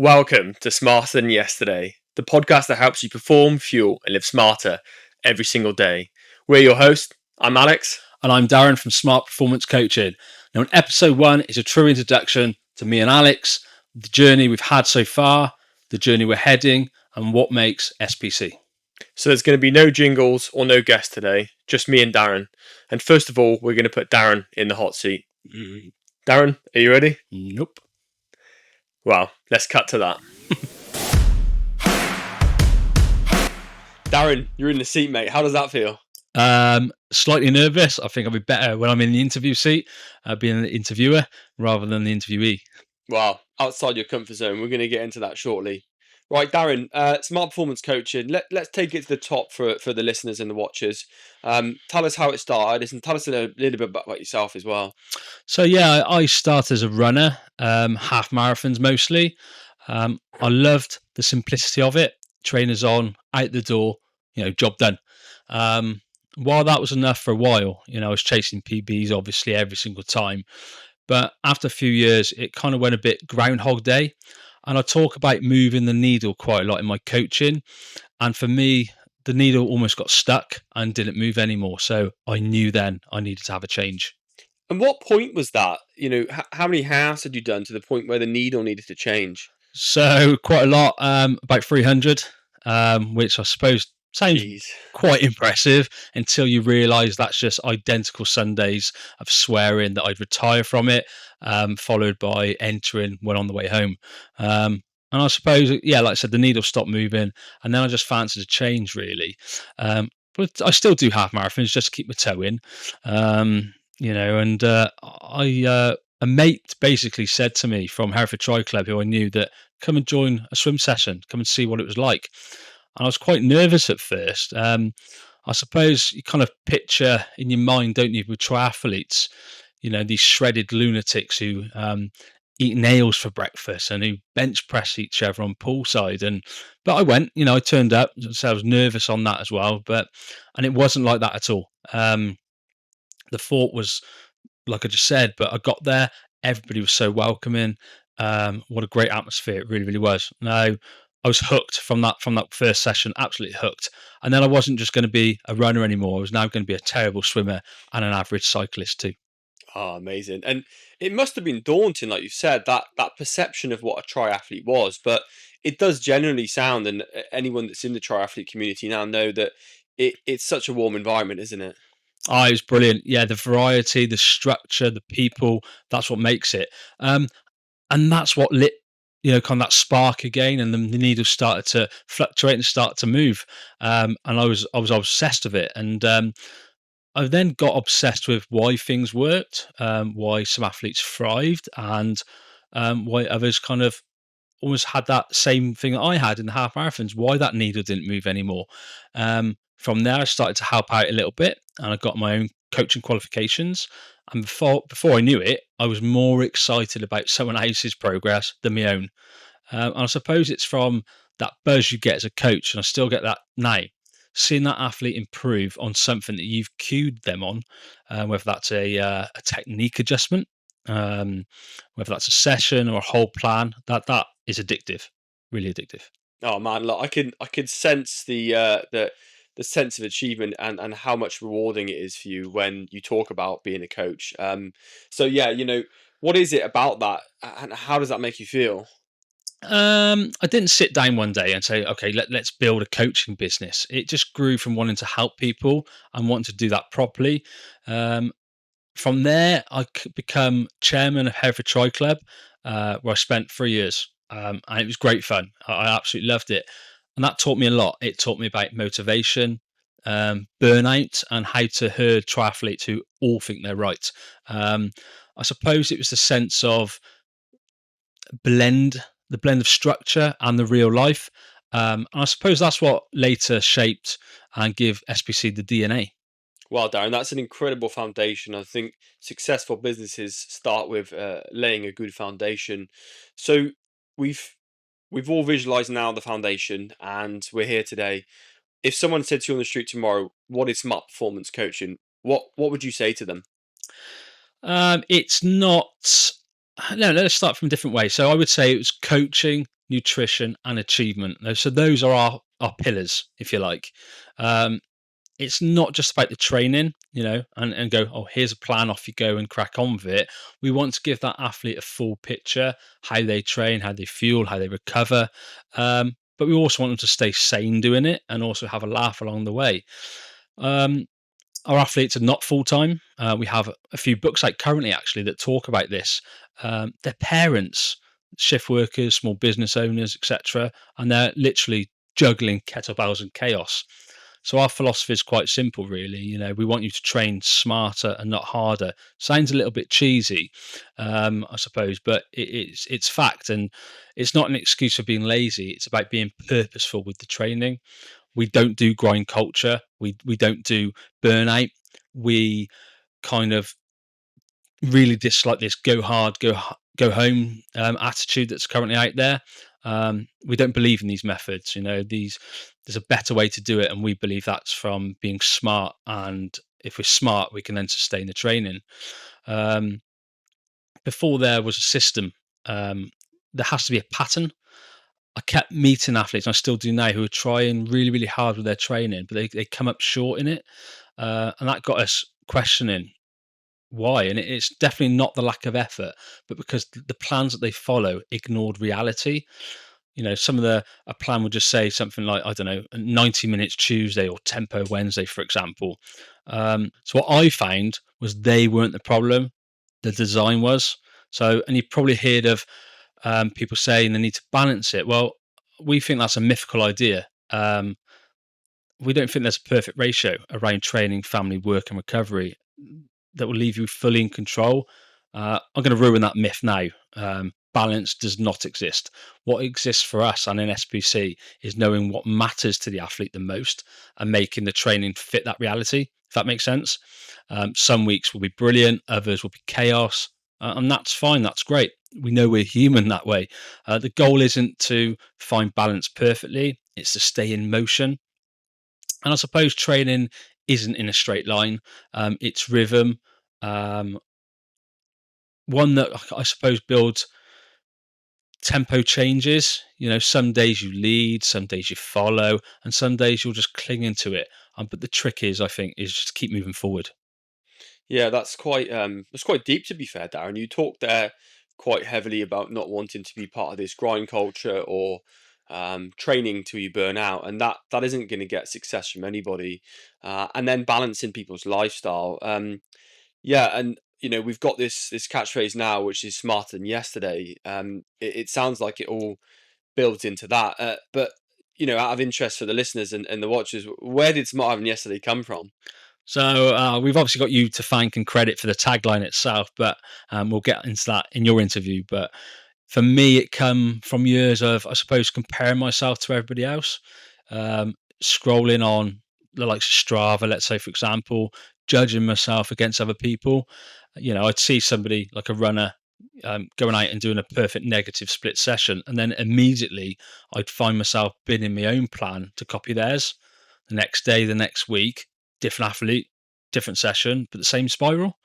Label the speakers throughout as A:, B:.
A: Welcome to Smarter Than Yesterday, the podcast that helps you perform, fuel, and live smarter every single day. We're your hosts. I'm Alex.
B: And I'm Darren from Smart Performance Coaching. Now, in episode 1 is a true introduction to me and Alex, the journey we've had so far, the journey we're heading, and what makes SPC.
A: So there's going to be no jingles or no guests today, just me and Darren. And first of all, we're going to put Darren in the hot seat. Darren, are you ready?
B: Nope.
A: Well, let's cut to that. Darren, you're in the seat, mate. How does that feel?
B: Slightly nervous. I think I'll be better when I'm in the interview seat, being an interviewer rather than the interviewee.
A: Wow, outside your comfort zone. We're going to get into that shortly. Right, Darren, Smart Performance Coaching. Let's take it to the top for the listeners and the watchers. Tell us how it started and tell us a little bit about yourself as well.
B: So yeah, I started as a runner, half marathons mostly. I loved the simplicity of it. Trainers on, out the door, job done. While that was enough for a while, I was chasing PBs obviously every single time. But after a few years, it kind of went a bit Groundhog Day. And I talk about moving the needle quite a lot in my coaching. And for me, the needle almost got stuck and didn't move anymore. So I knew then I needed to have a change.
A: And what point was that? How many halves had you done to the point where the needle needed to change?
B: So quite a lot, about 300, which I suppose sounds quite impressive until you realise that's just identical Sundays of swearing that I'd retire from it, followed by entering when on the way home. And I suppose, like I said, the needle stopped moving, and then I just fancied a change, really. But I still do half marathons just to keep my toe in, a mate basically said to me from Hereford Tri Club, who I knew, that come and join a swim session, come and see what it was like. And I was quite nervous at first. I suppose you kind of picture in your mind, don't you, with triathletes, these shredded lunatics who eat nails for breakfast and who bench press each other on poolside. But I went, I turned up, so I was nervous on that as well. And it wasn't like that at all. The thought was, like I just said, but I got there, everybody was so welcoming. What a great atmosphere it really, really was. Now, I was hooked from that first session, absolutely hooked. And then I wasn't just going to be a runner anymore. I was now going to be a terrible swimmer and an average cyclist too.
A: Oh, amazing. And it must have been daunting, like you said, that perception of what a triathlete was. But it does generally sound, and anyone that's in the triathlete community now know that it's such a warm environment, isn't it?
B: Oh, it was brilliant. Yeah, the variety, the structure, the people, that's what makes it. And that's what lit kind of that spark again, and the needle started to fluctuate and start to move. And I was obsessed with it. And I then got obsessed with why things worked, why some athletes thrived, and why others kind of almost had that same thing that I had in the half marathons, why that needle didn't move anymore. From there, I started to help out a little bit, and I got my own coaching qualifications. And before I knew it, I was more excited about someone else's progress than my own. And I suppose it's from that buzz you get as a coach, and I still get that now. Seeing that athlete improve on something that you've cued them on, whether that's a technique adjustment, whether that's a session or a whole plan, that is addictive, really addictive.
A: Oh man, look, I can sense the sense of achievement and how much rewarding it is for you when you talk about being a coach. So yeah, what is it about that, and how does that make you feel?
B: I didn't sit down one day and say, okay, let's build a coaching business. It just grew from wanting to help people and wanting to do that properly. From there, I become chairman of Hereford Tri Club, where I spent 3 years. And it was great fun. I absolutely loved it. And that taught me a lot. It taught me about motivation, burnout, and how to herd triathletes who all think they're right. I suppose it was the sense of the blend of structure and the real life. And I suppose that's what later shaped and give SPC the DNA.
A: Well, Darren, that's an incredible foundation. I think successful businesses start with laying a good foundation. So we've all visualized now the foundation, and we're here today. If someone said to you on the street tomorrow, "What is smart performance coaching?" What would you say to them?
B: It's not. No, let's start from a different way. So I would say it was coaching nutrition, and achievement. So those are our pillars, if you like. It's not just about the training, and go, oh, here's a plan, off you go and crack on with it. We want to give that athlete a full picture, how they train, how they fuel, how they recover. But we also want them to stay sane doing it and also have a laugh along the way. Our athletes are not full-time. We have a few books out currently, actually, that talk about this. They're parents, shift workers, small business owners, etc., and they're literally juggling kettlebells and chaos. So our philosophy is quite simple, really. We want you to train smarter and not harder. Sounds a little bit cheesy, I suppose, but it's fact, and it's not an excuse for being lazy. It's about being purposeful with the training. We don't do grind culture. We don't do burnout. We kind of really dislike this go hard, go home attitude that's currently out there. We don't believe in these methods. There's a better way to do it, and we believe that's from being smart. And if we're smart, we can then sustain the training. Before there was a system, there has to be a pattern. I kept meeting athletes, and I still do now, who are trying really, really hard with their training, but they come up short in it. And that got us questioning why. And it's definitely not the lack of effort, but because the plans that they follow ignored reality. Some of a plan would just say something like, I don't know, 90 minutes Tuesday or tempo Wednesday, for example. So what I found was they weren't the problem, the design was. So, and you've probably heard of people saying they need to balance it. Well, we think that's a mythical idea. We don't think there's a perfect ratio around training, family, work, and recovery that will leave you fully in control. I'm going to ruin that myth now. Balance does not exist. What exists for us and in SPC is knowing what matters to the athlete the most and making the training fit that reality, if that makes sense. Some weeks will be brilliant, others will be chaos, and that's fine, that's great. We know we're human that way. The goal isn't to find balance perfectly, it's to stay in motion. And I suppose training isn't in a straight line. It's rhythm, one that I suppose builds tempo changes. Some days you lead, some days you follow, and some days you'll just cling into it. But the trick is, I think, is just keep moving forward.
A: Yeah, that's quite deep, to be fair, Darren. You talked there quite heavily about not wanting to be part of this grind culture or training till you burn out, and that isn't going to get success from anybody. And then balancing people's lifestyle. Yeah, and we've got this catchphrase now, which is smarter than yesterday. It sounds like it all builds into that. But out of interest for the listeners and the watchers, where did smarter than yesterday come from?
B: So we've obviously got you to thank and credit for the tagline itself, but we'll get into that in your interview. But for me, it come from years of, I suppose, comparing myself to everybody else, scrolling on the likes of Strava, let's say, for example, judging myself against other people. I'd see somebody like a runner going out and doing a perfect negative split session, and then immediately I'd find myself binning my own plan to copy theirs. The next day, the next week, different athlete, different session, but the same spiral.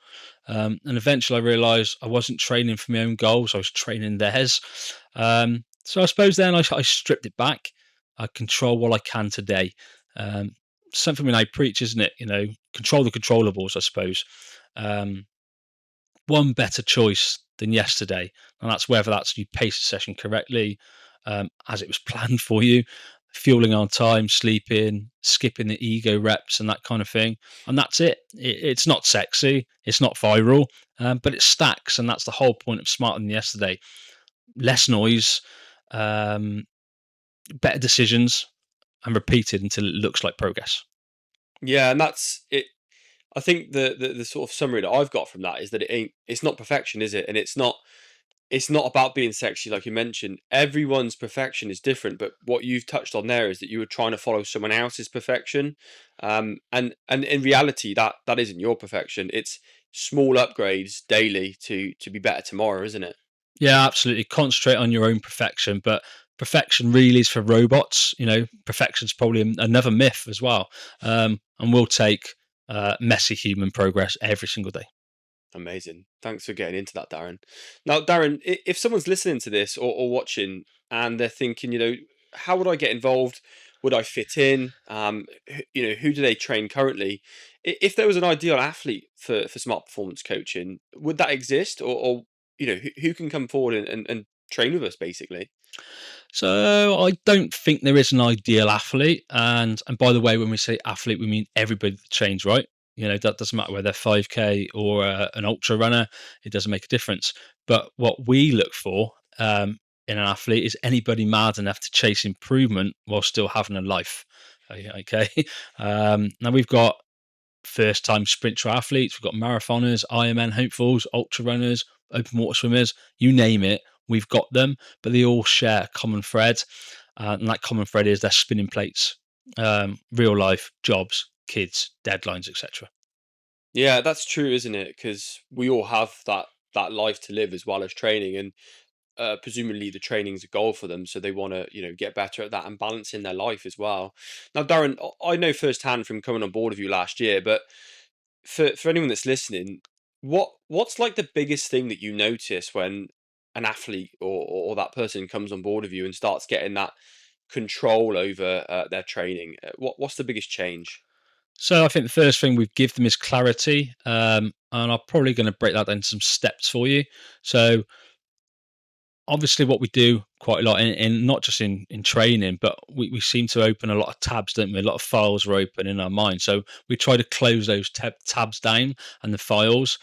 B: And eventually I realized I wasn't training for my own goals, I was training theirs. So I suppose then I stripped it back. I control what I can today. Something we now preach, isn't it? Control the controllables, I suppose. One better choice than yesterday, and that's whether that's you pace the session correctly, as it was planned for you, fueling on time, sleeping, skipping the ego reps and that kind of thing. And that's it. It's not sexy, it's not viral, but it stacks, and that's the whole point of Smarter Than Yesterday. Less noise, better decisions, and repeated until it looks like progress.
A: Yeah, and that's it. I think the sort of summary that I've got from that is that it's not perfection, is it? And it's not about being sexy, like you mentioned. Everyone's perfection is different, but what you've touched on there is that you were trying to follow someone else's perfection, and in reality, that isn't your perfection. It's small upgrades daily to be better tomorrow, isn't it?
B: Yeah, absolutely. Concentrate on your own perfection, but perfection really is for robots. Perfection's probably another myth as well. And we'll take messy human progress every single day.
A: Amazing. Thanks for getting into that, Darren. Now, Darren, if someone's listening to this or watching, and they're thinking, how would I get involved? Would I fit in? Who do they train currently? If there was an ideal athlete for smart performance coaching, would that exist, or who can come forward and train with us basically?
B: So I don't think there is an ideal athlete, and by the way, when we say athlete, we mean everybody that trains, right? That doesn't matter whether they're 5K or an ultra runner; it doesn't make a difference. But what we look for in an athlete is anybody mad enough to chase improvement while still having a life. Okay, now we've got first-time sprint triathletes, we've got marathoners, Ironman hopefuls, ultra runners, open water swimmers, you name it, we've got them, but they all share a common thread, and that common thread is they're spinning plates, real life, jobs, kids, deadlines, etc.
A: Yeah, that's true, isn't it? Because we all have that life to live as well as training, and presumably the training's a goal for them, so they want to get better at that and balance in their life as well. Now, Darren, I know firsthand from coming on board with you last year, but for anyone that's listening, what's like the biggest thing that you notice when an athlete or that person comes on board with you and starts getting that control over their training? What's the biggest change?
B: So I think the first thing we give them is clarity, and I'm probably going to break that down into some steps for you. So obviously what we do quite a lot in not just in training, but we seem to open a lot of tabs, don't we? A lot of files are open in our mind, so we try to close those tabs down and the files.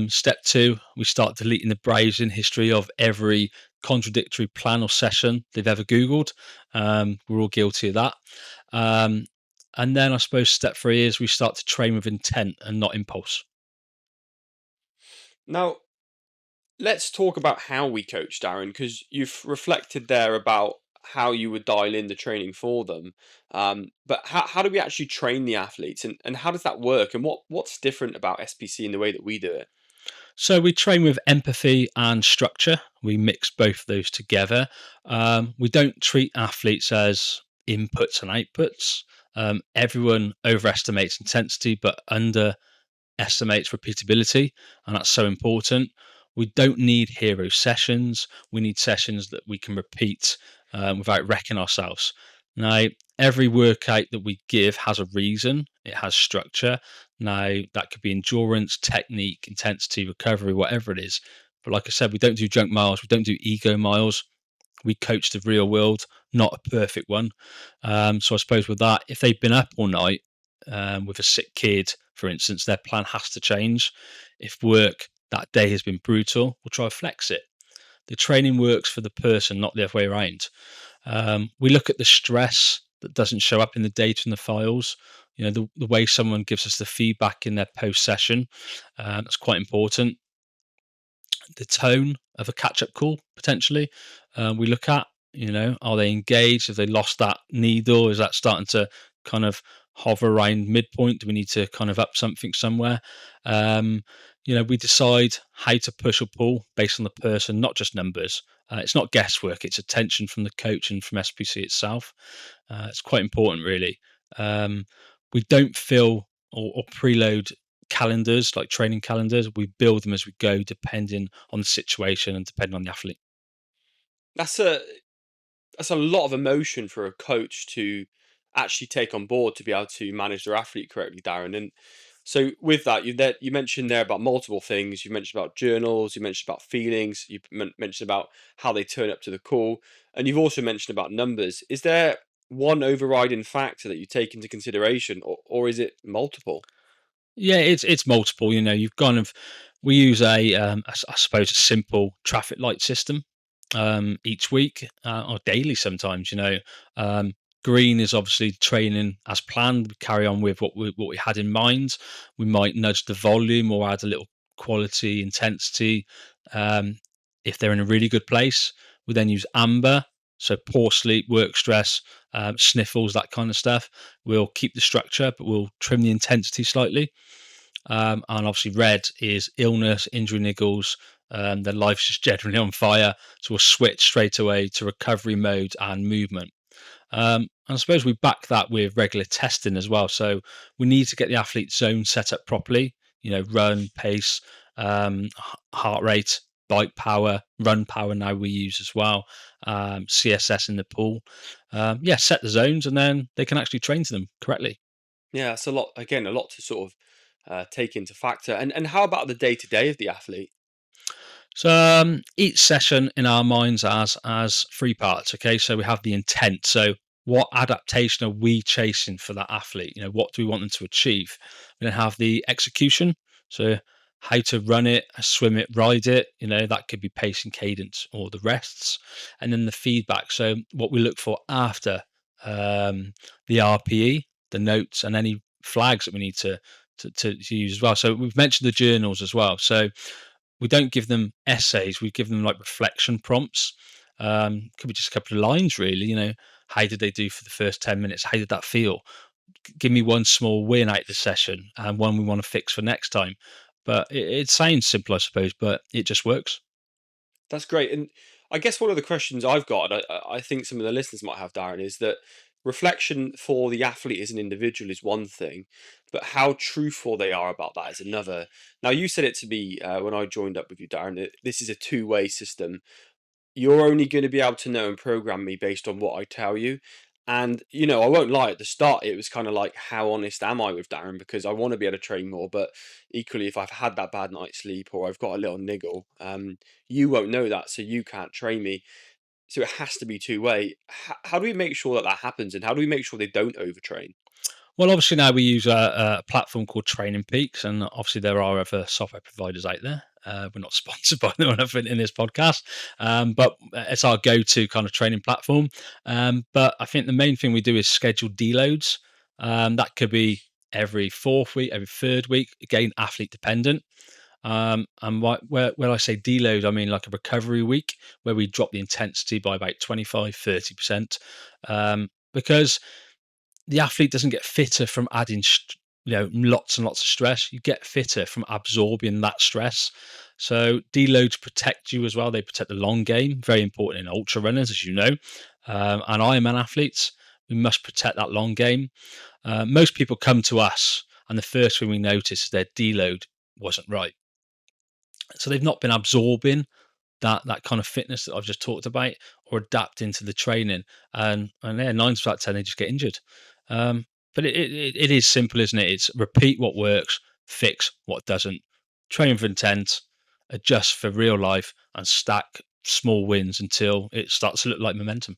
B: Step two, we start deleting the browsing history of every contradictory plan or session they've ever googled. We're all guilty of that. And then I suppose step three is we start to train with intent and not impulse.
A: Now, let's talk about how we coach, Darren, because you've reflected there about how you would dial in the training for them. But how do we actually train the athletes, and how does that work? And what's different about SPC in the way that we do it?
B: So we train with empathy and structure. We mix both of those together. We don't treat athletes as inputs and outputs. Everyone overestimates intensity, but underestimates repeatability, and that's so important. We don't need hero sessions. We need sessions that we can repeat without wrecking ourselves. Now, every workout that we give has a reason, it has structure. Now, that could be endurance, technique, intensity, recovery, whatever it is. But like I said, we don't do junk miles, we don't do ego miles. We coach the real world, not a perfect one. So I suppose with that, if they've been up all night with a sick kid, for instance, their plan has to change. If work that day has been brutal, we'll try to flex it. The training works for the person, not the other way around. We look at the stress that doesn't show up in the data in the files. The way someone gives us the feedback in their post session, that's quite important. The tone of a catch up call, potentially, we look at, are they engaged? Have they lost that needle? Is that starting to kind of hover around midpoint? Do we need to kind of up something somewhere? We decide how to push or pull based on the person, not just numbers. It's not guesswork, it's attention from the coach and from SPC itself. It's quite important, really. We don't fill or preload calendars, like training calendars. We build them as we go, depending on the situation and depending on the athlete.
A: That's a lot of emotion for a coach to actually take on board to be able to manage their athlete correctly, Darren. And so with that, you mentioned there about multiple things. You mentioned about journals, you mentioned about feelings, you mentioned about how they turn up to the call, and you've also mentioned about numbers. Is there one overriding factor that you take into consideration, or is it multiple?
B: Yeah, it's multiple. You've kind of we use I suppose a simple traffic light system each week or daily sometimes. Um, green is obviously training as planned. We carry on with what we had in mind. We might nudge the volume or add a little quality, intensity. Um, if they're in a really good place, we then use amber. So poor sleep, work stress, sniffles, that kind of stuff. We'll keep the structure, but we'll trim the intensity slightly. And obviously, red is illness, injury niggles. Their life's just generally on fire. So we'll switch straight away to recovery mode and movement. And I suppose we back that with regular testing as well. So we need to get the athlete zone set up properly, run, pace, heart rate, bike power, run power now we use as well, CSS in the pool. Yeah, set the zones and then they can actually train to them correctly.
A: Yeah, it's a lot. Again, a lot to sort of take into factor. And how about the day to day of the athlete?
B: So each session in our minds as three parts. Okay, so we have the intent. So what adaptation are we chasing for that athlete? What do we want them to achieve? We then have the execution. So how to run it, swim it, ride it. That could be pace and cadence or the rests, and then the feedback. So what we look for after the RPE, the notes, and any flags that we need to use as well. So we've mentioned the journals as well. So we don't give them essays. We give them like reflection prompts. Could be just a couple of lines, really. How did they do for the first 10 minutes? How did that feel? Give me one small win out of the session and one we want to fix for next time. But it sounds simple, I suppose, but it just works.
A: That's great. And I guess one of the questions I've got, and I think some of the listeners might have, Darren, is that reflection for the athlete as an individual is one thing, but how truthful they are about that is another. Now, you said it to me when I joined up with you, Darren, that this is a two-way system. You're only going to be able to know and program me based on what I tell you. And, I won't lie, at the start, it was kind of like, how honest am I with Darren? Because I want to be able to train more. But equally, if I've had that bad night's sleep or I've got a little niggle, you won't know that. So you can't train me. So it has to be two-way. How do we make sure that that happens? And how do we make sure they don't overtrain?
B: Well, obviously now we use a platform called TrainingPeaks, and obviously there are other software providers out there. We're not sponsored by them in this podcast, but it's our go-to kind of training platform. But I think the main thing we do is schedule deloads. That could be every fourth week, every third week. Again, athlete dependent. And when I say deload, I mean like a recovery week where we drop the intensity by about 25-30%, because the athlete doesn't get fitter from adding lots and lots of stress. You get fitter from absorbing that stress. So deloads protect you as well. They protect the long game, very important in ultra runners, as you know, and Ironman athletes. We must protect that long game. Most people come to us and the first thing we notice is their deload wasn't right, so they've not been absorbing that kind of fitness that I've just talked about, or adapting to the training, and yeah, 9 out of 10 they just get injured. But it is simple, isn't it? It's repeat what works, fix what doesn't, train for intent, adjust for real life, and stack small wins until it starts to look like momentum.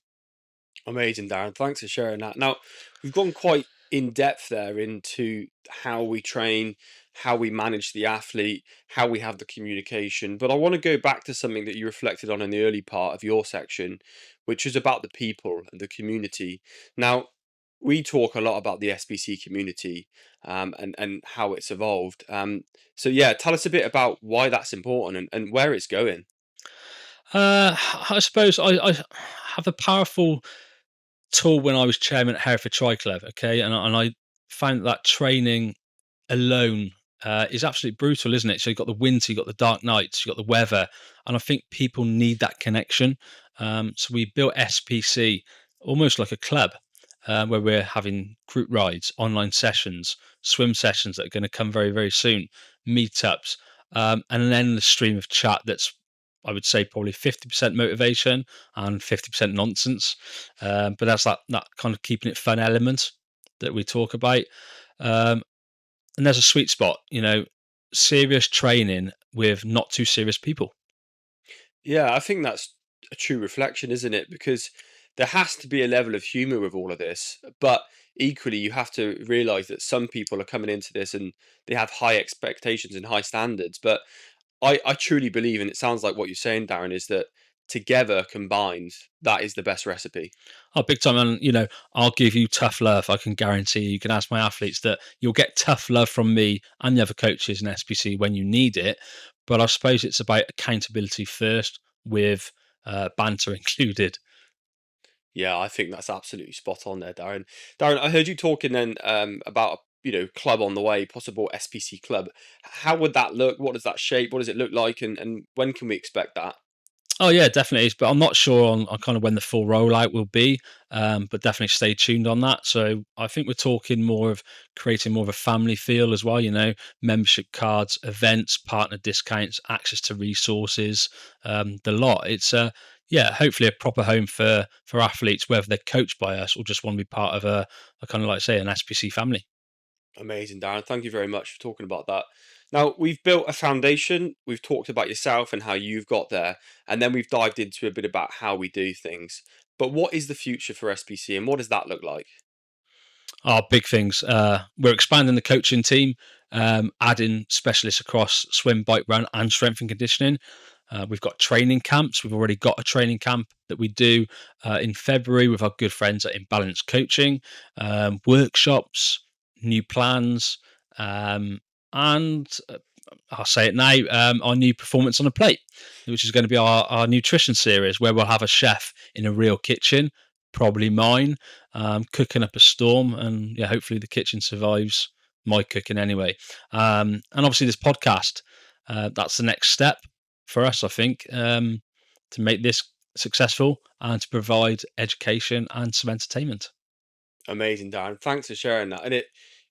A: Amazing, Darren. Thanks for sharing that. Now, we've gone quite in depth there into how we train, how we manage the athlete, how we have the communication. But I want to go back to something that you reflected on in the early part of your section, which is about the people and the community. Now, we talk a lot about the SPC community, and how it's evolved. So, yeah, tell us a bit about why that's important and where it's going.
B: I suppose I have a powerful tool when I was chairman at Hereford Tri Club, okay, and I found that training alone is absolutely brutal, isn't it? So you've got the winter, you've got the dark nights, you've got the weather, and I think people need that connection. So we built SPC almost like a club, where we're having group rides, online sessions, swim sessions that are going to come very, very soon, meetups, and an endless stream of chat that's, I would say, probably 50% motivation and 50% nonsense. But that's that kind of keeping it fun element that we talk about. And there's a sweet spot, serious training with not too serious people.
A: Yeah, I think that's a true reflection, isn't it? Because there has to be a level of humor with all of this, but equally, you have to realize that some people are coming into this and they have high expectations and high standards. But I truly believe, and it sounds like what you're saying, Darren, is that together combined, that is the best recipe.
B: Oh, big time. And, I'll give you tough love. I can guarantee you can ask my athletes that you'll get tough love from me and the other coaches in SPC when you need it. But I suppose it's about accountability first with banter included.
A: Yeah, I think that's absolutely spot on there, Darren. Darren, I heard you talking then about club on the way, possible SPC club. How would that look? What does that shape? What does it look like? And when can we expect that?
B: Oh yeah, definitely. But I'm not sure on kind of when the full rollout will be. But definitely stay tuned on that. So I think we're talking more of creating more of a family feel as well. Membership cards, events, partner discounts, access to resources, the lot. It's yeah, hopefully a proper home for athletes, whether they're coached by us or just want to be part of a kind of like say an SPC family.
A: Amazing, Darren. Thank you very much for talking about that. Now, we've built a foundation. We've talked about yourself and how you've got there. And then we've dived into a bit about how we do things. But what is the future for SPC and what does that look like?
B: Big things. We're expanding the coaching team, adding specialists across swim, bike, run, and strength and conditioning. We've got training camps. We've already got a training camp that we do in February with our good friends at Imbalance Coaching, workshops, new plans, and I'll say it now, our new Performance on a Plate, which is going to be our nutrition series where we'll have a chef in a real kitchen, probably mine, cooking up a storm. And yeah, hopefully the kitchen survives my cooking anyway. And obviously this podcast, that's the next step for us, I think, to make this successful and to provide education and some entertainment.
A: Amazing, Darren. Thanks for sharing that. And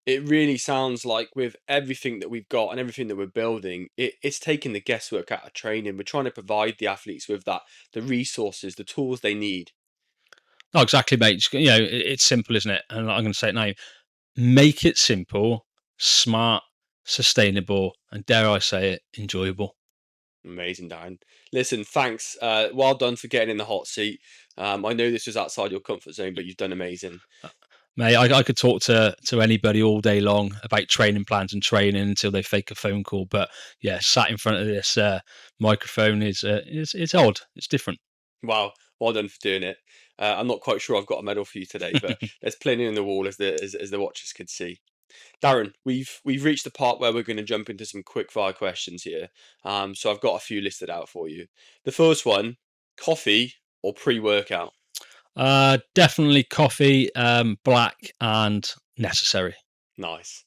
A: it really sounds like with everything that we've got and everything that we're building, it's taking the guesswork out of training. We're trying to provide the athletes with that, the resources, the tools they need.
B: Oh, exactly, mate. It's simple, isn't it? And I'm going to say it now. Make it simple, smart, sustainable, and dare I say it, enjoyable.
A: Amazing, Darren. Listen, thanks. Well done for getting in the hot seat. I know this was outside your comfort zone, but you've done amazing.
B: Mate, I could talk to anybody all day long about training plans and training until they fake a phone call. But yeah, sat in front of this microphone is it's odd. It's different.
A: Wow, well done for doing it. I'm not quite sure I've got a medal for you today, but there's plenty on the wall as the watchers could see. Darren, we've reached the part where we're going to jump into some quick fire questions here. So I've got a few listed out for you. The first one: coffee or pre-workout?
B: Definitely coffee, black and necessary.
A: Nice.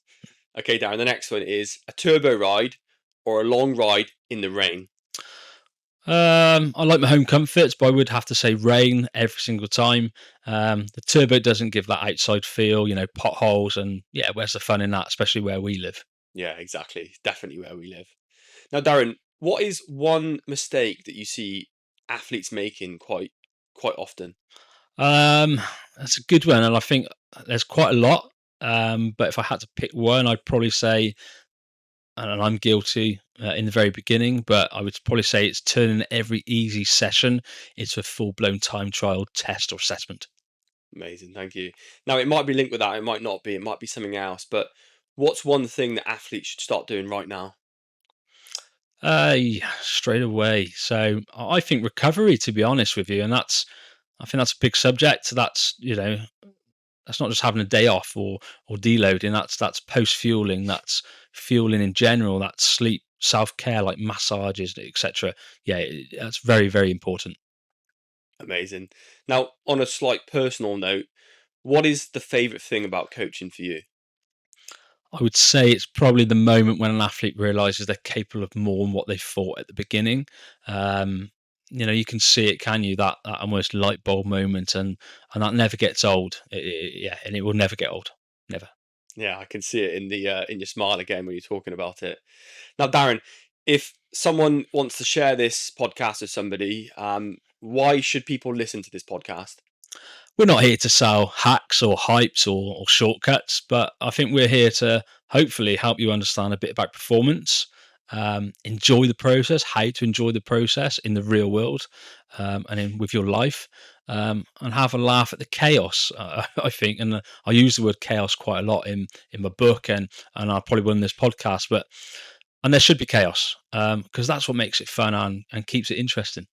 A: Okay, Darren. The next one is a turbo ride or a long ride in the rain.
B: I like my home comforts, but I would have to say rain every single time. The turbo doesn't give that outside feel, potholes, and yeah, where's the fun in that, especially where we live?
A: Yeah, exactly. Definitely where we live. Now, Darren, what is one mistake that you see athletes making quite often?
B: Um, that's a good one, and I think there's quite a lot. But if I had to pick one, I'd probably say, and I'm guilty in the very beginning, but I would probably say it's turning every easy session into a full blown time trial test or assessment.
A: Amazing, thank you. Now, it might be linked with that, it might not be, it might be something else, but what's one thing that athletes should start doing right now?
B: Yeah, straight away. So I think recovery, to be honest with you, and I think that's a big subject. That's not just having a day off or deloading. That's post fueling. That's fueling in general. That's sleep, self care like massages, etc. Yeah, that's very very important.
A: Amazing. Now, on a slight personal note, what is the favorite thing about coaching for you?
B: I would say it's probably the moment when an athlete realizes they're capable of more than what they thought at the beginning. Um, you can see it, can you? That almost light bulb moment, and that never gets old. Yeah, and it will never get old. Never.
A: Yeah, I can see it in your smile again when you're talking about it. Now, Darren, if someone wants to share this podcast with somebody, why should people listen to this podcast?
B: We're not here to sell hacks or hypes or shortcuts, but I think we're here to hopefully help you understand a bit about performance, enjoy the process, how to enjoy the process in the real world, with your life, and have a laugh at the chaos. I think, and I use the word chaos quite a lot in my book, and I probably will in this podcast, and there should be chaos because that's what makes it fun and keeps it interesting.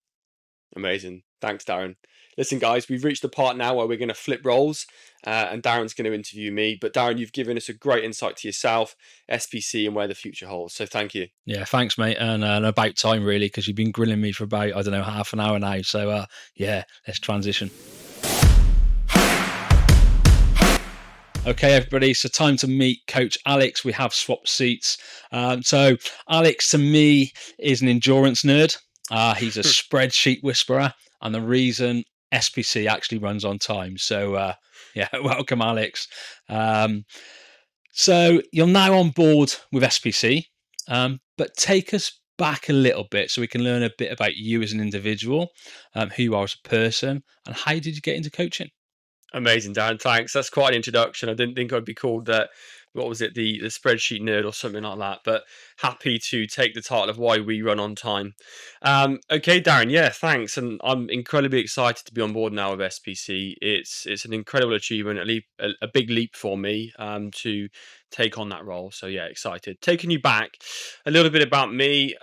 A: Amazing. Thanks, Darren. Listen, guys, we've reached the part now where we're going to flip roles and Darren's going to interview me. But Darren, you've given us a great insight to yourself, SPC, and where the future holds. So thank you.
B: Yeah, thanks, mate. And about time, really, because you've been grilling me for about, I don't know, half an hour now. So, yeah, let's transition. Okay, everybody, so time to meet Coach Alex. We have swapped seats. So Alex, to me, is an endurance nerd. He's a spreadsheet whisperer, and the reason SPC actually runs on time. So, yeah, welcome, Alex. So you're now on board with SPC, but take us back a little bit so we can learn a bit about you as an individual, who you are as a person, and how did you get into coaching?
A: Amazing, Darren. Thanks. That's quite an introduction. I didn't think I'd be called that. What was it, the spreadsheet nerd or something like that? But happy to take the title of why we run on time. Okay, Darren. Yeah, thanks. And I'm incredibly excited to be on board now with SPC. It's an incredible achievement, a big leap for me to take on that role. So yeah, excited. Taking you back a little bit about me.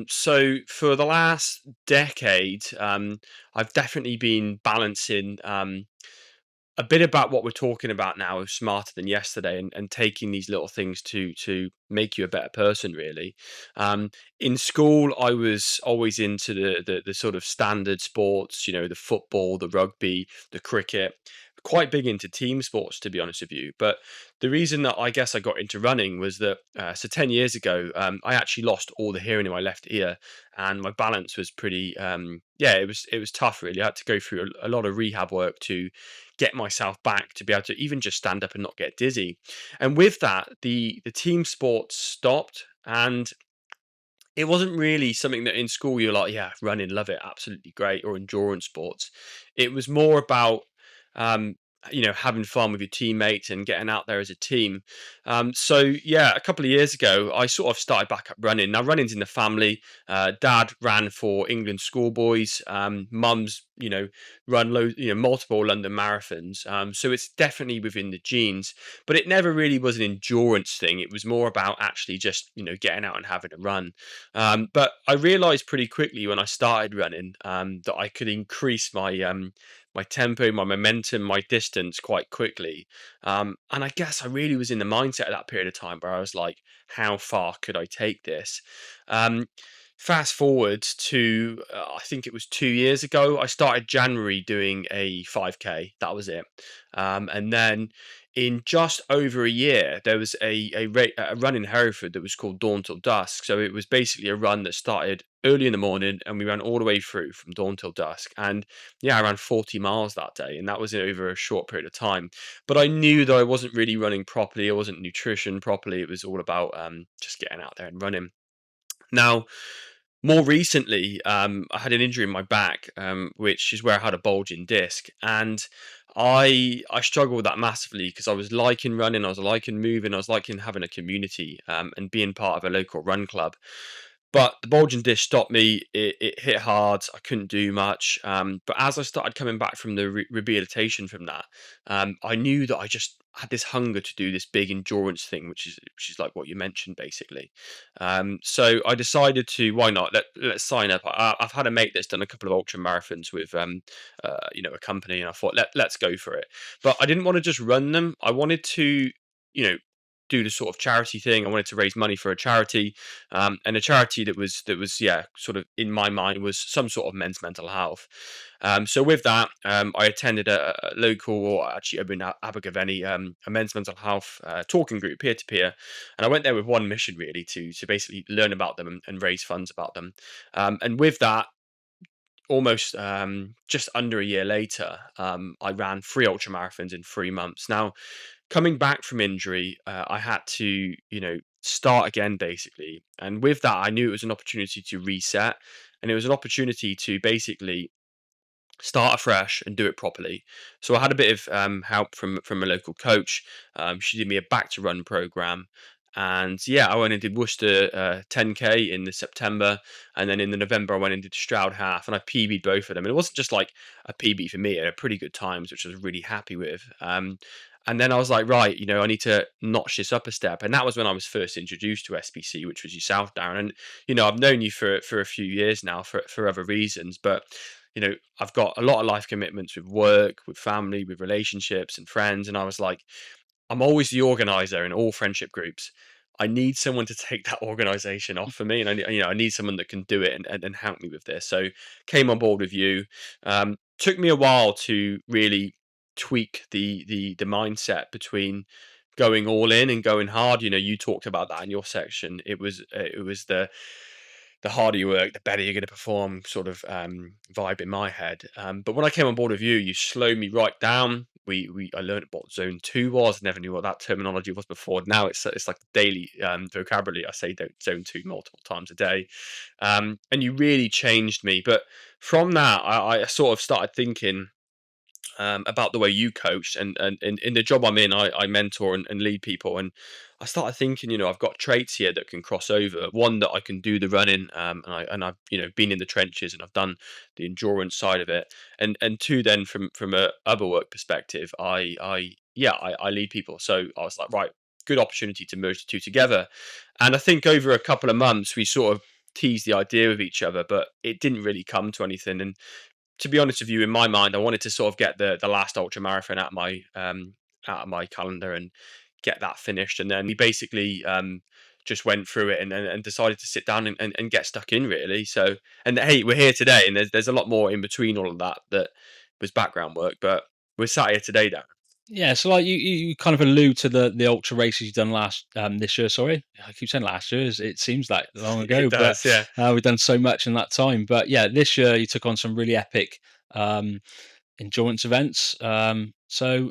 A: So for the last decade, I've definitely been balancing. A bit about what we're talking about now of smarter than yesterday, and taking these little things to make you a better person, really. In school I was always into the sort of standard sports, the football, the rugby, the cricket, quite big into team sports, to be honest with you. But the reason that I guess I got into running was that so 10 years ago, I actually lost all the hearing in my left ear, and my balance was pretty yeah, it was tough, really. I had to go through a lot of rehab work to get myself back to be able to even just stand up and not get dizzy. And with that, the team sports stopped, and it wasn't really something that in school you're like, yeah, running, love it, absolutely great, or endurance sports. It was more about um, having fun with your teammates and getting out there as a team. So yeah, a couple of years ago, I sort of started back up running. Now running's in the family. Dad ran for England schoolboys. Mum's run multiple London marathons. So it's definitely within the genes, but it never really was an endurance thing. It was more about actually just getting out and having a run. But I realized pretty quickly when I started running that I could increase my tempo, my momentum, my distance quite quickly. And I guess I really was in the mindset at that period of time where I was like, how far could I take this? Um, Fast forward to, I think it was 2 years ago, I started January doing a 5K. That was it. And then in just over a year, there was a run in Hereford that was called Dawn Till Dusk. So it was basically a run that started early in the morning, and we ran all the way through from dawn till dusk. And yeah, I ran 40 miles that day, and that was over a short period of time. But I knew that I wasn't really running properly. I wasn't nutrition properly. It was all about just getting out there and running. Now, more recently, I had an injury in my back, which is where I had a bulging disc, and I struggled with that massively because I was liking running, I was liking moving, I was liking having a community, and being part of a local run club. But the bulging disc stopped me. It hit hard. I couldn't do much. But as I started coming back from the rehabilitation from that, I knew that I just had this hunger to do this big endurance thing, which is like what you mentioned, basically. So I decided to, why not? Let's sign up. I've had a mate that's done a couple of ultra marathons with a company, and I thought let's go for it. But I didn't want to just run them. I wanted to you know do the sort of charity thing. I wanted to raise money for a charity, and a charity that was yeah, sort of in my mind was some sort of men's mental health. So with that, I attended a local, or actually up in Abergavenny, a men's mental health talking group, peer to peer, and I went there with one mission, really, to basically learn about them and raise funds about them. And with that, almost just under a year later, I ran 3 ultramarathons in 3 months. Now, coming back from injury, I had to, start again, basically. And with that, I knew it was an opportunity to reset, and it was an opportunity to basically start afresh and do it properly. So I had a bit of help from a local coach. She did me a back to run program. And yeah, I went and did Worcester 10K in the September, and then in the November I went and did Stroud half, and I PB'd both of them. And it wasn't just like a PB for me; it had pretty good times, which I was really happy with. And then I was like, right, I need to notch this up a step. And that was when I was first introduced to SPC, which was yourself, Darren. And I've known you for a few years now for other reasons, but I've got a lot of life commitments with work, with family, with relationships and friends. And I was like, I'm always the organizer in all friendship groups. I need someone to take that organization off for me. And I need someone that can do it and help me with this. So came on board with you. Took me a while to really tweak the mindset between going all in and going hard. You talked about that in your section. It was the harder you work, the better you're going to perform sort of vibe in my head. But when I came on board with you, you slowed me right down. I learned what zone 2 was. Never knew what that terminology was before. Now it's like daily vocabulary. I say zone 2 multiple times a day. And you really changed me. But from that, I sort of started thinking about the way you coach, and in the job I'm in, I mentor and lead people, and I started thinking, I've got traits here that can cross over. One, that I can do the running, and I've been in the trenches and I've done the endurance side of it, and two, then from a other work perspective, I lead people. So I was like, right, good opportunity to merge the two together, and I think over a couple of months we sort of teased the idea with each other, but it didn't really come to anything. And to be honest with you, in my mind, I wanted to sort of get the last ultra marathon out of my calendar and get that finished. And then we basically just went through it and decided to sit down and get stuck in, really. So, and hey, we're here today, and there's a lot more in between all of that was background work, but we're sat here today, Dan.
B: Yeah, so like you kind of allude to the ultra races you've done last this year. Sorry, I keep saying last year. It seems like long
A: It
B: ago, but
A: does, yeah.
B: we've done so much in that time. But yeah, this year you took on some really epic um, endurance events. So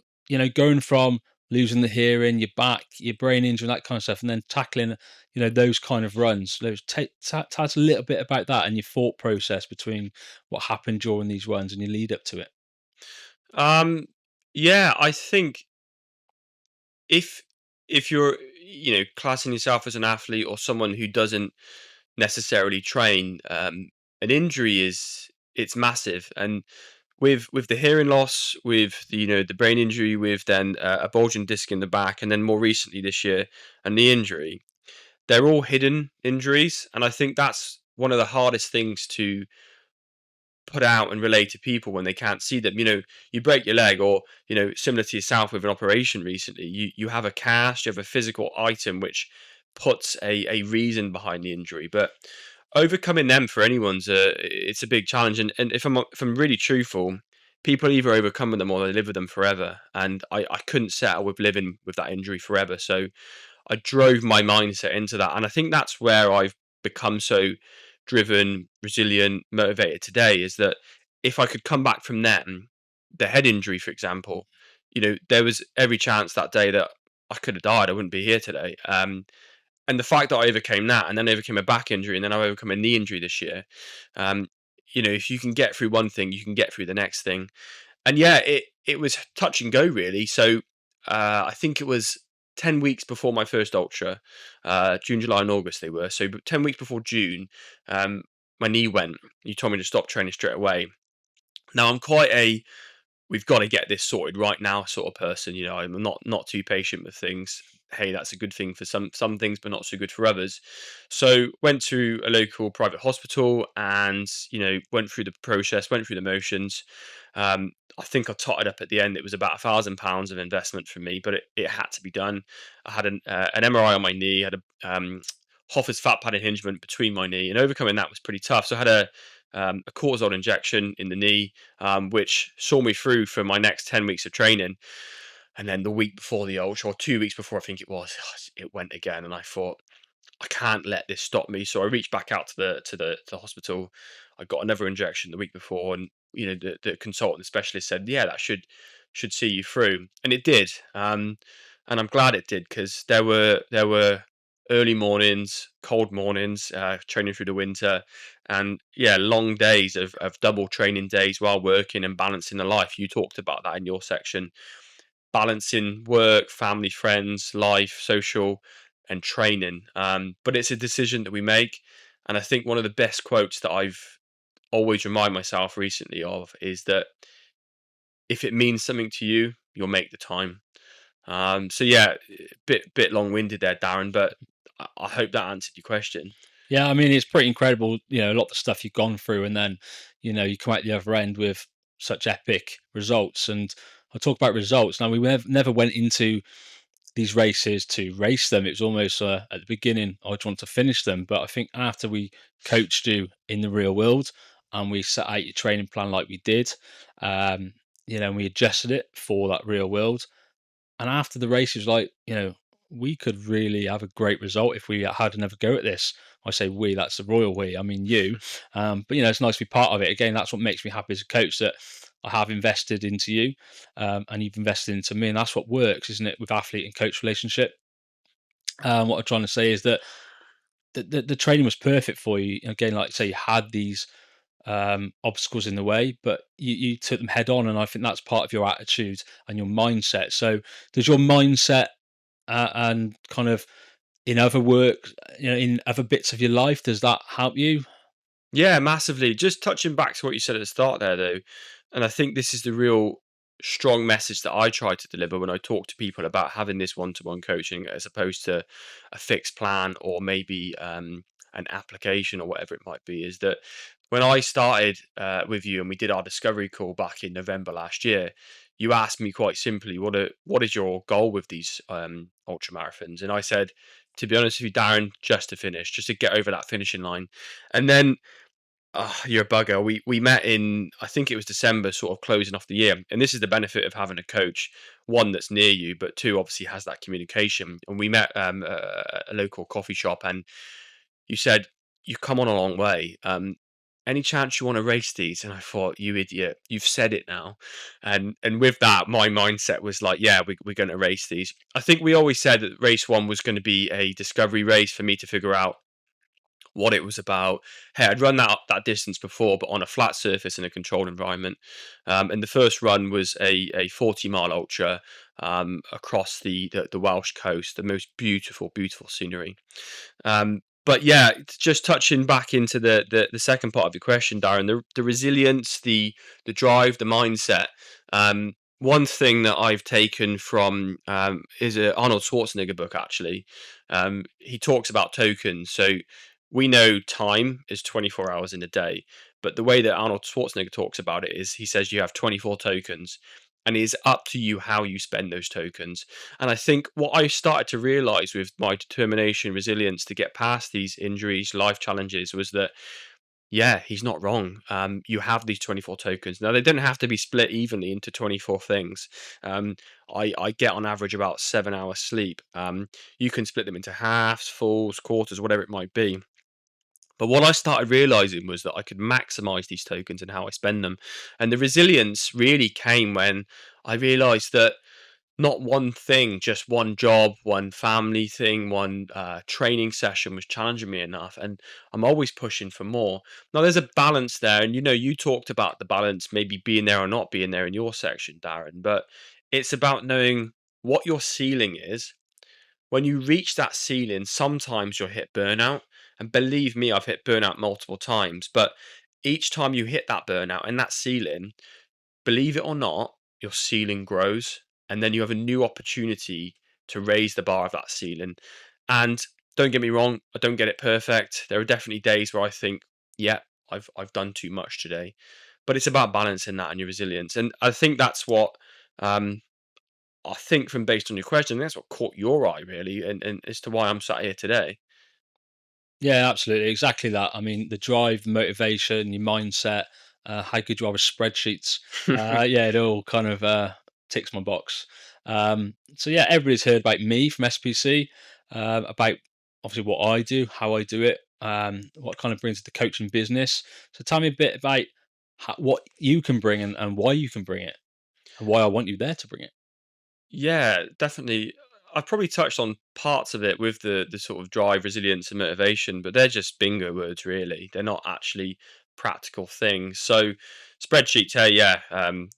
B: going from losing the hearing, your back, your brain injury, that kind of stuff, and then tackling those kind of runs. Tell us a little bit about that and your thought process between what happened during these runs and your lead up to it.
A: Um, yeah, I think if if you're classing yourself as an athlete or someone who doesn't necessarily train, an injury it's massive. And with the hearing loss, with the brain injury, with then a bulging disc in the back, and then more recently this year a knee injury, they're all hidden injuries, and I think that's one of the hardest things to put out and relate to people when they can't see them. You break your leg, or similar to yourself with an operation recently, you have a cast, you have a physical item which puts a reason behind the injury. But overcoming them for anyone's it's a big challenge. And if I'm really truthful, people either overcome them or they live with them forever. And I couldn't settle with living with that injury forever. So I drove my mindset into that. And I think that's where I've become so driven, resilient, motivated today, is that if I could come back from them, the head injury, for example, there was every chance that day that I could have died. I wouldn't be here today. And the fact that I overcame that, and then overcame a back injury, and then I overcome a knee injury this year, um, if you can get through one thing, you can get through the next thing. And yeah, it was touch and go, really. So I think it was 10 weeks before my first ultra, June, July, and August they were. So 10 weeks before June, my knee went. You told me to stop training straight away. Now I'm quite a we've got to get this sorted right now sort of person. I'm not too patient with things. Hey, that's a good thing for some things, but not so good for others. So went to a local private hospital, and went through the process, went through the motions. I think I totted up at the end. It was about £1,000 of investment for me, but it had to be done. I had an MRI on my knee, had a Hoffer's fat pad impingement between my knee, and overcoming that was pretty tough. So I had a cortisone injection in the knee, which saw me through for my next 10 weeks of training. And then the week before the ultra, or 2 weeks before, I think it was, it went again. And I thought, I can't let this stop me. So I reached back out to the hospital. I got another injection the week before, and the consultant, the specialist, said, yeah, that should see you through, and it did. And I'm glad it did, because there were early mornings, cold mornings, training through the winter, and yeah, long days of double training days while working and balancing the life. You talked about that in your section, balancing work, family, friends, life, social, and training. But it's a decision that we make. And I think one of the best quotes that I've always remind myself recently of is that if it means something to you, you'll make the time. So yeah, bit long winded there, Darren, but I hope that answered your question.
B: Yeah, I mean, it's pretty incredible, a lot of the stuff you've gone through, and then, you come out the other end with such epic results. And I'll talk about results. Now, we never went into these races to race them. It was almost at the beginning, I just want to finish them. But I think after we coached you in the real world and we set out your training plan like we did, and we adjusted it for that real world. And after the race, it was like, we could really have a great result if we had another go at this. I say we, that's the royal we. I mean you. But it's nice to be part of it. Again, that's what makes me happy as a coach, that I have invested into you, and you've invested into me, and that's what works, isn't it, with athlete and coach relationship. What I'm trying to say is that the training was perfect for you. Again, like I say, you had these obstacles in the way, but you took them head on, and I think that's part of your attitude and your mindset. So, does your mindset and kind of in other work, in other bits of your life, does that help you?
A: Yeah, massively. Just touching back to what you said at the start there, though, and I think this is the real strong message that I try to deliver when I talk to people about having this one-to-one coaching as opposed to a fixed plan or maybe an application or whatever it might be, is that when I started with you and we did our discovery call back in November last year, you asked me quite simply, what is your goal with these ultra marathons? And I said, to be honest with you, Darren, just to finish, just to get over that finishing line. And then you're a bugger. We met in, I think it was December, sort of closing off the year. And this is the benefit of having a coach, one that's near you, but two obviously has that communication. And we met a local coffee shop, and you said you've come on a long way. Any chance you want to race these? And I thought, you idiot, you've said it now. And with that, my mindset was like, yeah, we're going to race these. I think we always said that race one was going to be a discovery race for me to figure out what it was about. Hey, I'd run that distance before, but on a flat surface in a controlled environment. And the first run was a 40-mile ultra across the Welsh coast, the most beautiful scenery. But yeah, just touching back into the second part of your question, Darren, the resilience, the drive, the mindset. One thing that I've taken from is a Arnold Schwarzenegger book, actually. He talks about tokens. So we know time is 24 hours in a day, but the way that Arnold Schwarzenegger talks about it is he says you have 24 tokens, and it is up to you how you spend those tokens. And I think what I started to realize with my determination, resilience to get past these injuries, life challenges, was that, yeah, he's not wrong. You have these 24 tokens. Now, they don't have to be split evenly into 24 things. I get on average about 7 hours sleep. You can split them into halves, fulls, quarters, whatever it might be. But what I started realizing was that I could maximize these tokens and how I spend them. And the resilience really came when I realized that not one thing, just one job, one family thing, one training session was challenging me enough. And I'm always pushing for more. Now, there's a balance there. And, you talked about the balance, maybe being there or not being there in your section, Darren. But it's about knowing what your ceiling is. When you reach that ceiling, sometimes you'll hit burnout. And believe me, I've hit burnout multiple times. But each time you hit that burnout and that ceiling, believe it or not, your ceiling grows. And then you have a new opportunity to raise the bar of that ceiling. And don't get me wrong, I don't get it perfect. There are definitely days where I think, yeah, I've done too much today. But it's about balancing that and your resilience. And I think that's what I think from based on your question, that's what caught your eye really, and as to why I'm sat here today.
B: Yeah, absolutely, exactly that. I mean, the drive, the motivation, your mindset, how good you are with spreadsheets. Yeah, it all kind of ticks my box. So yeah, everybody's heard about me from SPC, about obviously what I do, how I do it, what kind of brings the coaching business. So tell me a bit about what you can bring, and why you can bring it, and why I want you there to bring it.
A: Yeah, definitely. I've probably touched on parts of it with the sort of drive, resilience, and motivation, but they're just bingo words, really. They're not actually practical things. So, spreadsheets, hey, yeah,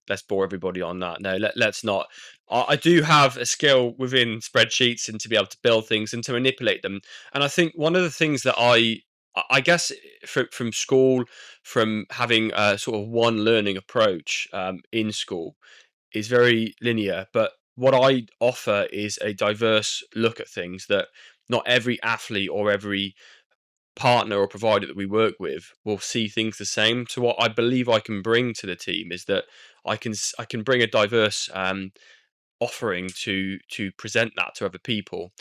A: let's bore everybody on that. No, let's not. I do have a skill within spreadsheets and to be able to build things and to manipulate them. And I think one of the things that I guess from school, from having a sort of one learning approach in school, is very linear, but what I offer is a diverse look at things that not every athlete or every partner or provider that we work with will see things the same. So what I believe I can bring to the team is that I can bring a diverse offering to present that to other people.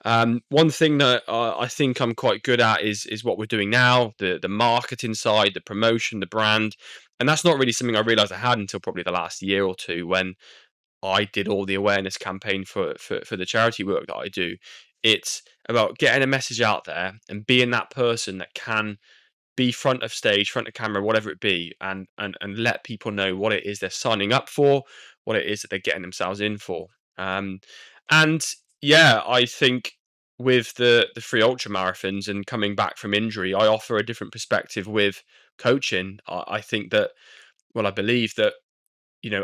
A: One thing that I think I'm quite good at is what we're doing now, the marketing side, the promotion, the brand, and that's not really something I realized I had until probably the last year or two when I did all the awareness campaign for the charity work that I do. It's about getting a message out there and being that person that can be front of stage, front of camera, whatever it be, and let people know what it is they're signing up for, what it is that they're getting themselves in for. Um, and yeah, I think with the free ultra marathons and coming back from injury, I offer a different perspective with coaching. I think that, well, I believe that,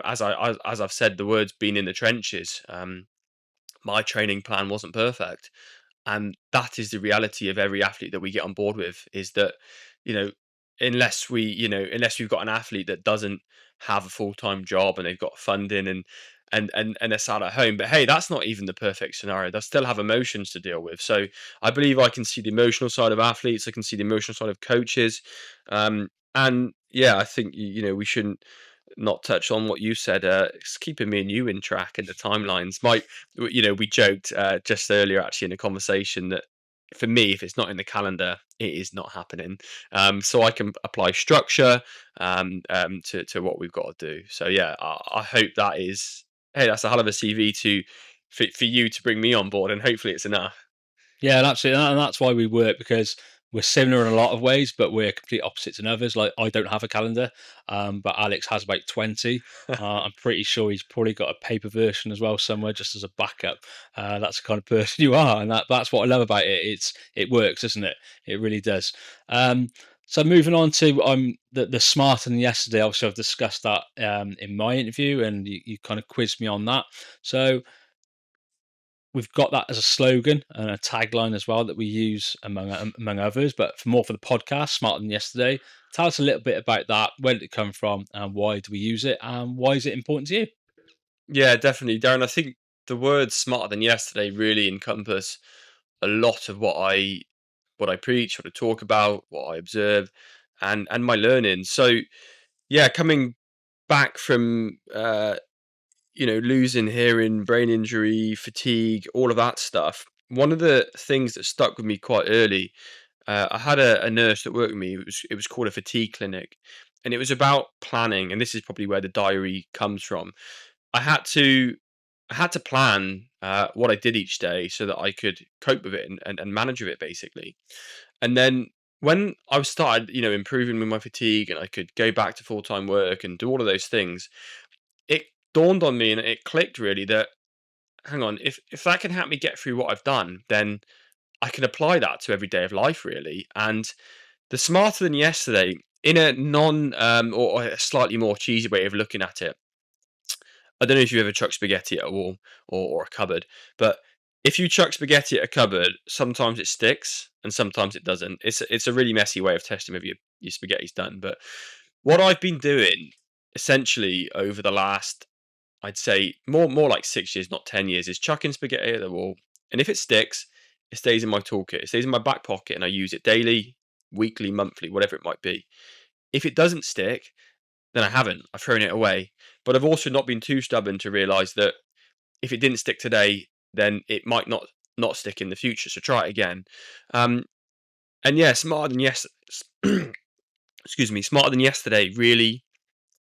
A: as I've said, the words "been in the trenches." My training plan wasn't perfect, and that is the reality of every athlete that we get on board with, is that, you know unless we've got an athlete that doesn't have a full-time job and they've got funding and they're sat at home, but hey, that's not even the perfect scenario. They'll still have emotions to deal with. So I believe I can see the emotional side of athletes, I can see the emotional side of coaches. And yeah, I think, we shouldn't not touch on what you said. It's keeping me and you in track in the timelines. We joked just earlier, actually, in a conversation, that for me, if it's not in the calendar, it is not happening. So I can apply structure to what we've got to do. So yeah, I hope that is. Hey, that's a hell of a CV for you to bring me on board, and hopefully it's enough.
B: Yeah, and absolutely, and that's why we work, because we're similar in a lot of ways, but we're complete opposites in others. Like, I don't have a calendar, but Alex has about 20. I'm pretty sure he's probably got a paper version as well somewhere, just as a backup. That's the kind of person you are, and that's what I love about it. It works, doesn't it? It really does. Um, so moving on to the smarter than yesterday. Obviously, I've discussed that in my interview, and you kind of quizzed me on that. So we've got that as a slogan and a tagline as well that we use among others. But for the podcast, Smarter Than Yesterday, tell us a little bit about that. Where did it come from, and why do we use it, and why is it important to you?
A: Yeah, definitely, Darren. I think the words "smarter than yesterday" really encompass a lot of what I preach, what I talk about, what I observe, and my learning. So yeah, coming back from losing hearing, brain injury, fatigue, all of that stuff. One of the things that stuck with me quite early, I had a nurse that worked with me. It was called a fatigue clinic, and it was about planning. And this is probably where the diary comes from. I had to I had to plan what I did each day so that I could cope with it and manage with it, basically. And then when I started, improving with my fatigue, and I could go back to full-time work and do all of those things, it dawned on me and it clicked, really, that, hang on, if that can help me get through what I've done, then I can apply that to every day of life, really. And the smarter than yesterday, in a non or a slightly more cheesy way of looking at it, I don't know if you ever chuck spaghetti at a wall or a cupboard, but if you chuck spaghetti at a cupboard, sometimes it sticks and sometimes it doesn't. It's a really messy way of testing whether your spaghetti's done. But what I've been doing essentially over the last, I'd say, more like 6 years, not 10 years, is chucking spaghetti at the wall. And if it sticks, it stays in my toolkit. It stays in my back pocket, and I use it daily, weekly, monthly, whatever it might be. If it doesn't stick, then I haven't. I've thrown it away. But I've also not been too stubborn to realise that if it didn't stick today, then it might not stick in the future. So try it again. Um, and yeah, smarter than yes, excuse me, smarter than yesterday really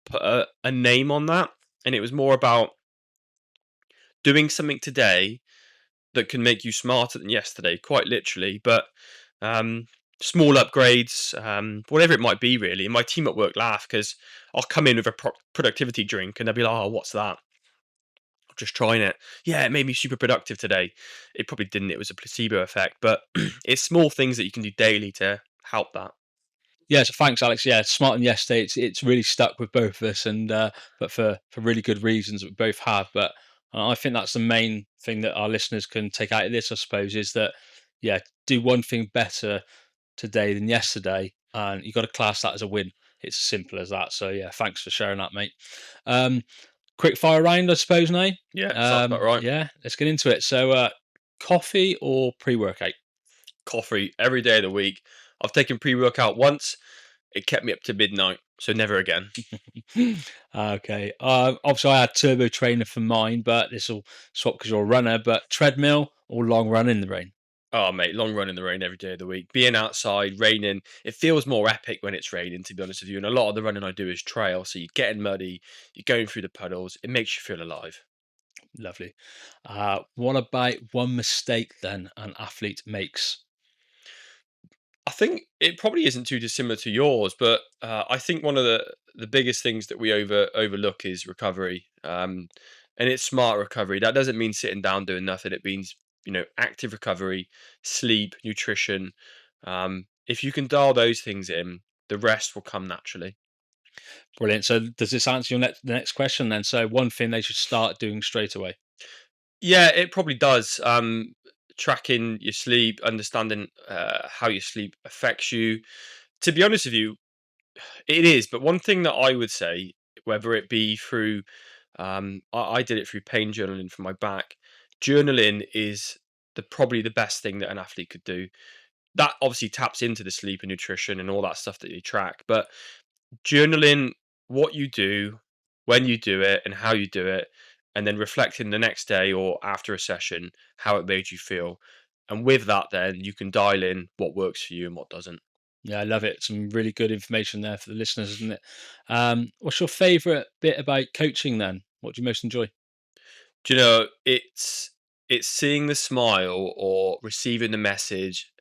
A: put a name on that, and it was more about doing something today that can make you smarter than yesterday, quite literally. But um, small upgrades, whatever it might be, really. And my team at work laugh because I'll come in with a productivity drink, and they'll be like, "Oh, what's that?" I'm just trying it. Yeah, it made me super productive today. It probably didn't. It was a placebo effect, but it's small things that you can do daily to help that.
B: Yeah, so thanks, Alex. Yeah, Smart and Yesterday, it's really stuck with both of us, and but for really good reasons that we both have. But I think that's the main thing that our listeners can take out of this, I suppose, is that, yeah, do one thing better today than yesterday, and you got to class that as a win. It's as simple as that. So yeah, thanks for sharing that, mate. Um, Quick fire round, I suppose, now.
A: Yeah, sounds about right.
B: Yeah, let's get into it. So, coffee or pre-workout?
A: Coffee every day of the week. I've taken pre-workout once. It kept me up to midnight, so never again.
B: Okay. Obviously, I had Turbo Trainer for mine, but this will swap because you're a runner. But treadmill or long run in the rain?
A: Oh, mate, long run in the rain every day of the week. Being outside, raining, it feels more epic when it's raining, to be honest with you. And a lot of the running I do is trail, so you're getting muddy, you're going through the puddles. It makes you feel alive.
B: Lovely. What about one mistake then an athlete makes?
A: I think it probably isn't too dissimilar to yours, but I think one of the biggest things that we overlook is recovery, and it's smart recovery. That doesn't mean sitting down doing nothing. It means active recovery, sleep, nutrition. If you can dial those things in, the rest will come naturally.
B: Brilliant. So does this answer the next question then? So one thing they should start doing straight away.
A: Yeah, it probably does. Tracking your sleep, understanding how your sleep affects you. To be honest with you, it is, but one thing that I would say, whether it be through, I did it through pain journaling for my back. Journaling is probably the best thing that an athlete could do. That obviously taps into the sleep and nutrition and all that stuff that you track. But journaling what you do, when you do it, and how you do it, and then reflecting the next day or after a session how it made you feel. And with that, then you can dial in what works for you and what doesn't.
B: Yeah, I love it. Some really good information there for the listeners, isn't it? What's your favourite bit about coaching then? What do you most enjoy?
A: Do you know, it's seeing the smile or receiving the message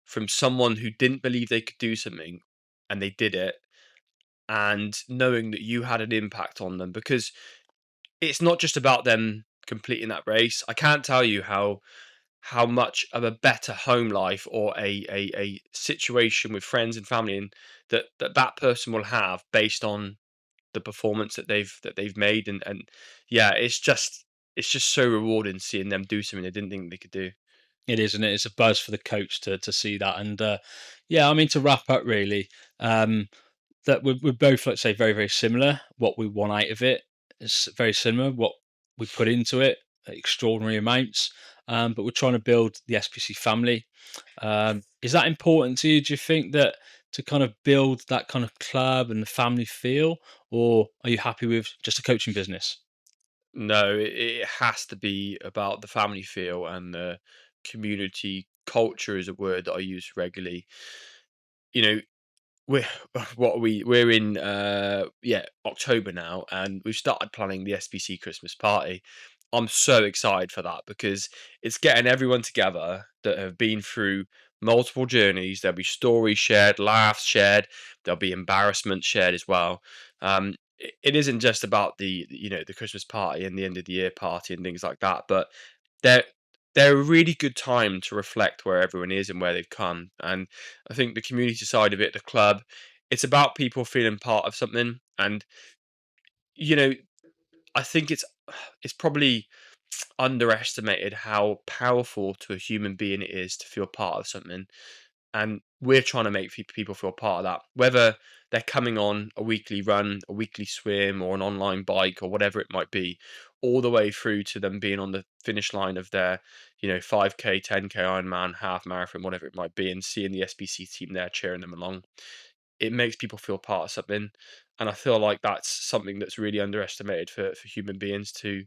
A: from someone who didn't believe they could do something and they did it, and knowing that you had an impact on them, because it's not just about them completing that race. I can't tell you how much of a better home life or a situation with friends and family and that person will have based on the performance that they've made. And yeah, it's just so rewarding seeing them do something they didn't think they could do.
B: It is, and it? It's a buzz for the coach to see that. And yeah, I mean to wrap up really, that we're both, let's say, very very similar. What we want out of it is very similar. What we put into it, extraordinary amounts. But we're trying to build the SPC family. Is that important to you? Do you think that to kind of build that kind of club and the family feel, or are you happy with just a coaching business?
A: No, it has to be about the family feel, and the community culture is a word that I use regularly. You know, we're we're in October now, and we've started planning the SPC Christmas party. I'm so excited for that because it's getting everyone together that have been through multiple journeys. There'll be stories shared, laughs shared, there'll be embarrassment shared as well. It isn't just about the Christmas party and the end of the year party and things like that, but they're they're a really good time to reflect where everyone is and where they've come. And I think the community side of it, the club, it's about people feeling part of something. And you know, I think it's probably underestimated how powerful to a human being it is to feel part of something. And we're trying to make people feel part of that, whether they're coming on a weekly run, a weekly swim, or an online bike, or whatever it might be, all the way through to them being on the finish line of their 5K, 10K, Ironman, half marathon, whatever it might be, and seeing the SBC team there cheering them along. It makes people feel part of something, and I feel like that's something that's really underestimated for human beings to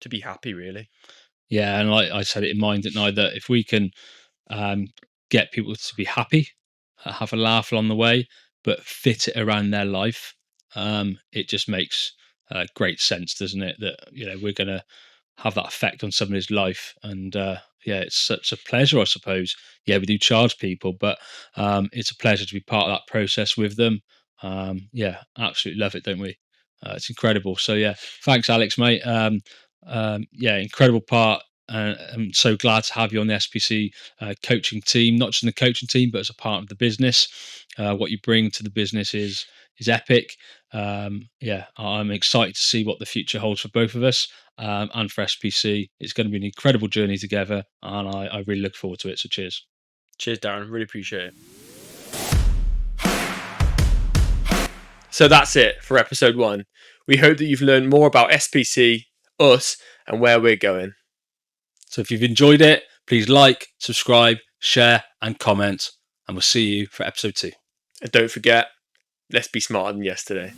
A: be happy, really.
B: Yeah, and like I said it in mine, didn't I? That if we can um, get people to be happy, have a laugh along the way, but fit it around their life, it just makes great sense, doesn't it? That we're going to have that effect on somebody's life, and yeah, it's such a pleasure, I suppose. Yeah, we do charge people, but it's a pleasure to be part of that process with them. Yeah, absolutely love it, don't we? It's incredible. So yeah, thanks, Alex, mate. Yeah, incredible part. I'm so glad to have you on the SPC coaching team, not just in the coaching team, but as a part of the business. What you bring to the business is epic. Yeah, I'm excited to see what the future holds for both of us and for SPC. It's going to be an incredible journey together, and I really look forward to it. So, cheers.
A: Cheers, Darren. Really appreciate it. So that's it for episode 1. We hope that you've learned more about SPC, us, and where we're going.
B: So, if you've enjoyed it, please like, subscribe, share, and comment. And we'll see you for episode 2.
A: And don't forget, let's be smarter than yesterday.